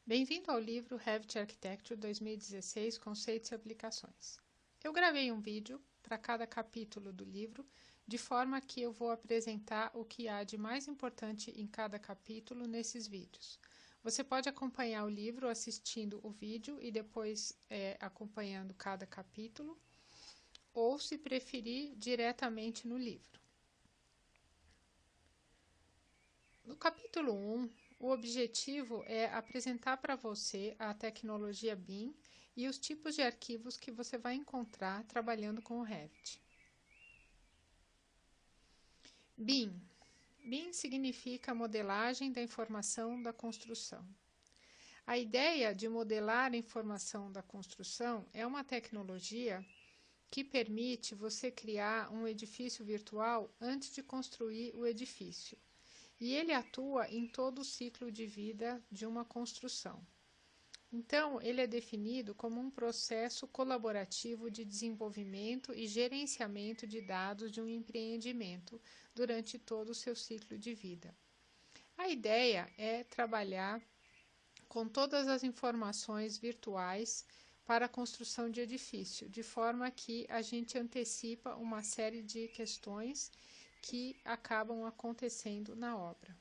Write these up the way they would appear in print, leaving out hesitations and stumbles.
Bem-vindo ao livro Revit Architecture 2016 Conceitos e Aplicações. Eu gravei um vídeo para cada capítulo do livro, de forma que eu vou apresentar o que há de mais importante em cada capítulo nesses vídeos. Você pode acompanhar o livro assistindo o vídeo e depois acompanhando cada capítulo, ou, se preferir, diretamente no livro. No capítulo 1, o objetivo é apresentar para você a tecnologia BIM e os tipos de arquivos que você vai encontrar trabalhando com o Revit. BIM. BIM significa modelagem da informação da construção. A ideia de modelar a informação da construção é uma tecnologia que permite você criar um edifício virtual antes de construir o edifício. E ele atua em todo o ciclo de vida de uma construção. Então, ele é definido como um processo colaborativo de desenvolvimento e gerenciamento de dados de um empreendimento durante todo o seu ciclo de vida. A ideia é trabalhar com todas as informações virtuais para a construção de edifício, de forma que a gente antecipa uma série de questões que acabam acontecendo na obra.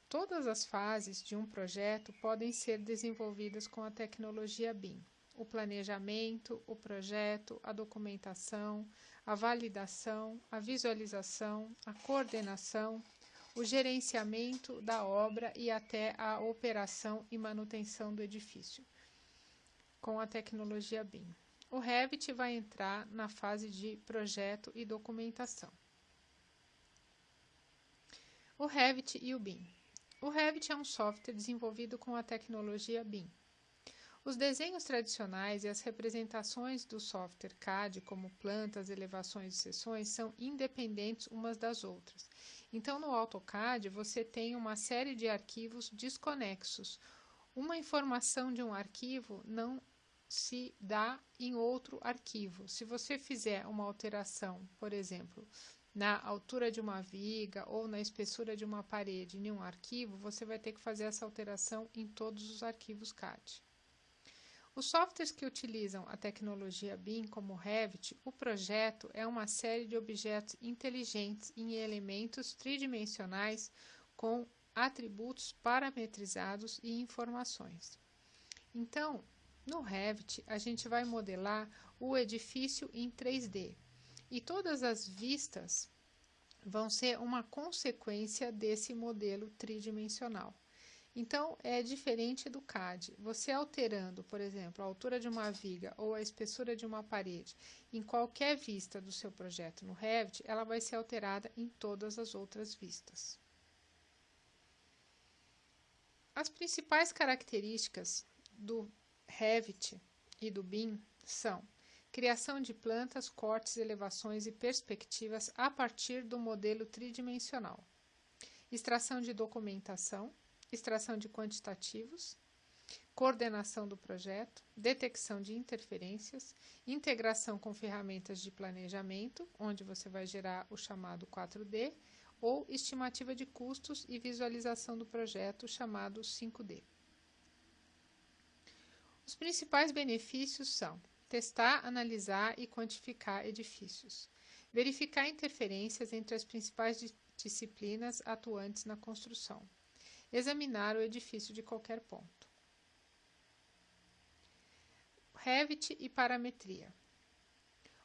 Todas as fases de um projeto podem ser desenvolvidas com a tecnologia BIM. O planejamento, o projeto, a documentação, a validação, a visualização, a coordenação, o gerenciamento da obra e até a operação e manutenção do edifício, com a tecnologia BIM. O Revit vai entrar na fase de projeto e documentação. O Revit e o BIM. O Revit é um software desenvolvido com a tecnologia BIM. Os desenhos tradicionais e as representações do software CAD, como plantas, elevações e seções, são independentes umas das outras. Então, no AutoCAD, você tem uma série de arquivos desconexos. Uma informação de um arquivo não se dá em outro arquivo. Se você fizer uma alteração, por exemplo, na altura de uma viga ou na espessura de uma parede em um arquivo, você vai ter que fazer essa alteração em todos os arquivos CAD. Os softwares que utilizam a tecnologia BIM, como o Revit, o projeto é uma série de objetos inteligentes em elementos tridimensionais com atributos parametrizados e informações. Então, no Revit, a gente vai modelar o edifício em 3D e todas as vistas vão ser uma consequência desse modelo tridimensional. Então, é diferente do CAD. Você alterando, por exemplo, a altura de uma viga ou a espessura de uma parede em qualquer vista do seu projeto no Revit, ela vai ser alterada em todas as outras vistas. As principais características do Revit e do BIM são: criação de plantas, cortes, elevações e perspectivas a partir do modelo tridimensional, extração de documentação, extração de quantitativos, coordenação do projeto, detecção de interferências, integração com ferramentas de planejamento, onde você vai gerar o chamado 4D, ou estimativa de custos e visualização do projeto, chamado 5D. Os principais benefícios são: testar, analisar e quantificar edifícios, verificar interferências entre as principais disciplinas atuantes na construção, examinar o edifício de qualquer ponto. Revit e parametria.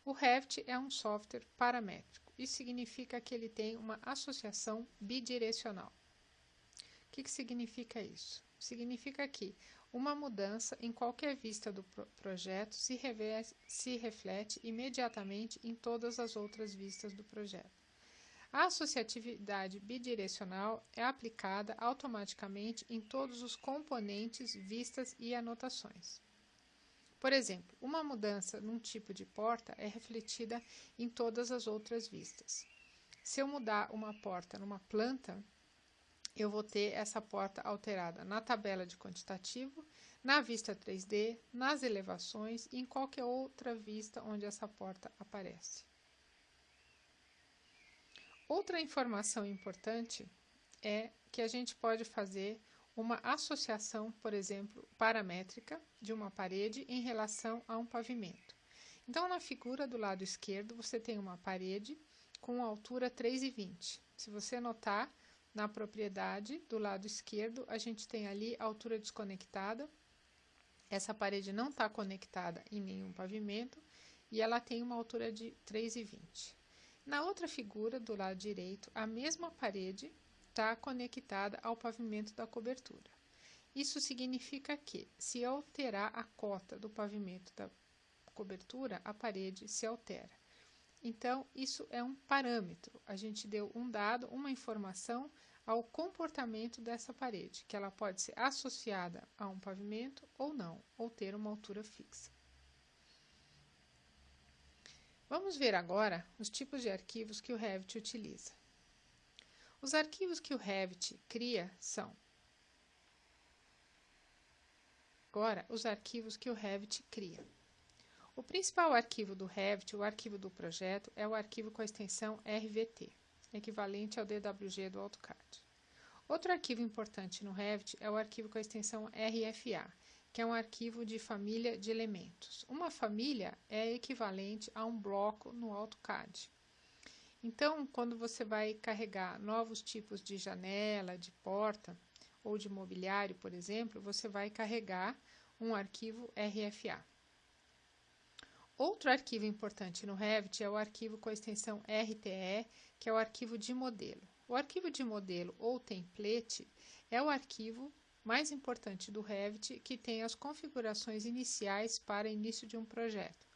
O Revit é um software paramétrico. Isso significa que ele tem uma associação bidirecional. O que significa isso? Significa que uma mudança em qualquer vista do projeto se reflete imediatamente em todas as outras vistas do projeto. A associatividade bidirecional é aplicada automaticamente em todos os componentes, vistas e anotações. Por exemplo, uma mudança num tipo de porta é refletida em todas as outras vistas. Se eu mudar uma porta numa planta, eu vou ter essa porta alterada na tabela de quantitativo, na vista 3D, nas elevações e em qualquer outra vista onde essa porta aparece. Outra informação importante é que a gente pode fazer uma associação, por exemplo, paramétrica de uma parede em relação a um pavimento. Então, na figura do lado esquerdo, você tem uma parede com altura 3,20. Se você notar, na propriedade do lado esquerdo, a gente tem ali a altura desconectada. Essa parede não está conectada em nenhum pavimento e ela tem uma altura de 3,20. Na outra figura, do lado direito, a mesma parede está conectada ao pavimento da cobertura. Isso significa que, se eu alterar a cota do pavimento da cobertura, a parede se altera. Então, isso é um parâmetro. A gente deu um dado, uma informação ao comportamento dessa parede, que ela pode ser associada a um pavimento ou não, ou ter uma altura fixa. Vamos ver agora os tipos de arquivos que o Revit utiliza. Os arquivos que o Revit cria são... Agora, os arquivos que o Revit cria. O principal arquivo do Revit, o arquivo do projeto, é o arquivo com a extensão RVT, equivalente ao DWG do AutoCAD. Outro arquivo importante no Revit é o arquivo com a extensão RFA, que é um arquivo de família de elementos. Uma família é equivalente a um bloco no AutoCAD. Então, quando você vai carregar novos tipos de janela, de porta ou de mobiliário, por exemplo, você vai carregar um arquivo RFA. Outro arquivo importante no Revit é o arquivo com a extensão RTE, que é o arquivo de modelo. O arquivo de modelo ou template é o arquivo mais importante do Revit que tem as configurações iniciais para início de um projeto.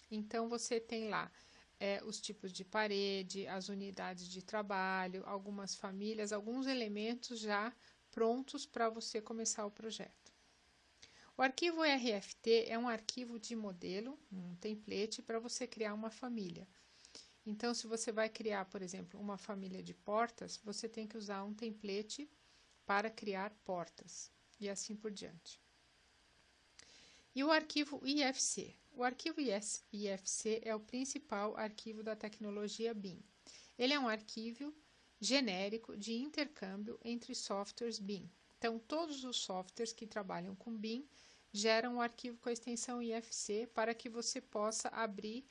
Então, você tem lá os tipos de parede, as unidades de trabalho, algumas famílias, alguns elementos já prontos para você começar o projeto. O arquivo RFT é um arquivo de modelo, um template, para você criar uma família. Então, se você vai criar, por exemplo, uma família de portas, você tem que usar um template para criar portas, e assim por diante. E o arquivo IFC? O arquivo IFC é o principal arquivo da tecnologia BIM. Ele é um arquivo genérico de intercâmbio entre softwares BIM. Então, todos os softwares que trabalham com BIM geram um arquivo com a extensão IFC para que você possa abrir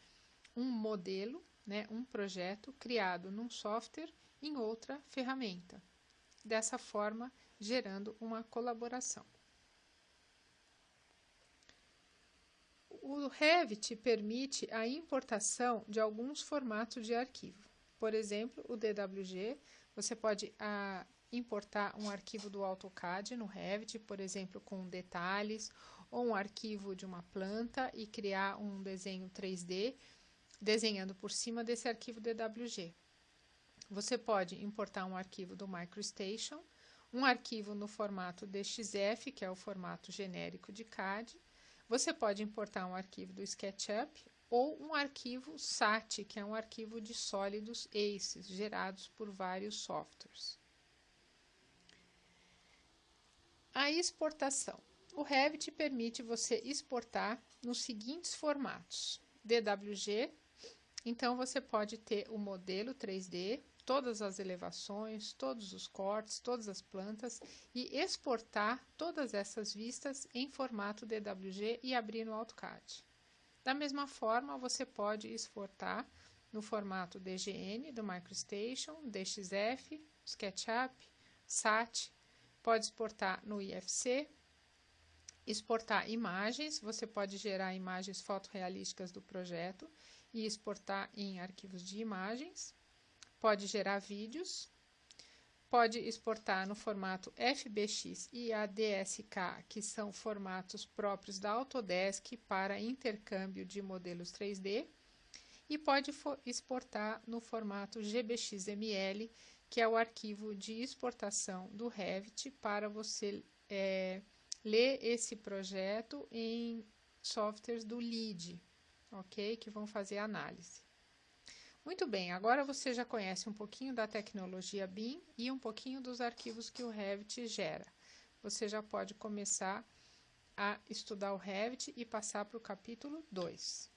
um modelo, um projeto criado num software em outra ferramenta. Dessa forma, gerando uma colaboração. O Revit permite a importação de alguns formatos de arquivo. Por exemplo, o DWG, você pode importar um arquivo do AutoCAD no Revit, por exemplo, com detalhes, ou um arquivo de uma planta e criar um desenho 3D, desenhando por cima desse arquivo DWG. Você pode importar um arquivo do MicroStation, um arquivo no formato DXF, que é o formato genérico de CAD. Você pode importar um arquivo do SketchUp ou um arquivo SAT, que é um arquivo de sólidos ACES, gerados por vários softwares. A exportação. O Revit permite você exportar nos seguintes formatos. DWG, então você pode ter o modelo 3D, todas as elevações, todos os cortes, todas as plantas e exportar todas essas vistas em formato DWG e abrir no AutoCAD. Da mesma forma, você pode exportar no formato DGN do MicroStation, DXF, SketchUp, SAT, pode exportar no IFC, exportar imagens, você pode gerar imagens fotorrealísticas do projeto e exportar em arquivos de imagens. Pode gerar vídeos, pode exportar no formato FBX e ADSK, que são formatos próprios da Autodesk para intercâmbio de modelos 3D, e pode exportar no formato GBXML, que é o arquivo de exportação do Revit para você ler esse projeto em softwares do LEED, ok? Que vão fazer análise. Muito bem, agora você já conhece um pouquinho da tecnologia BIM e um pouquinho dos arquivos que o Revit gera. Você já pode começar a estudar o Revit e passar para o capítulo 2.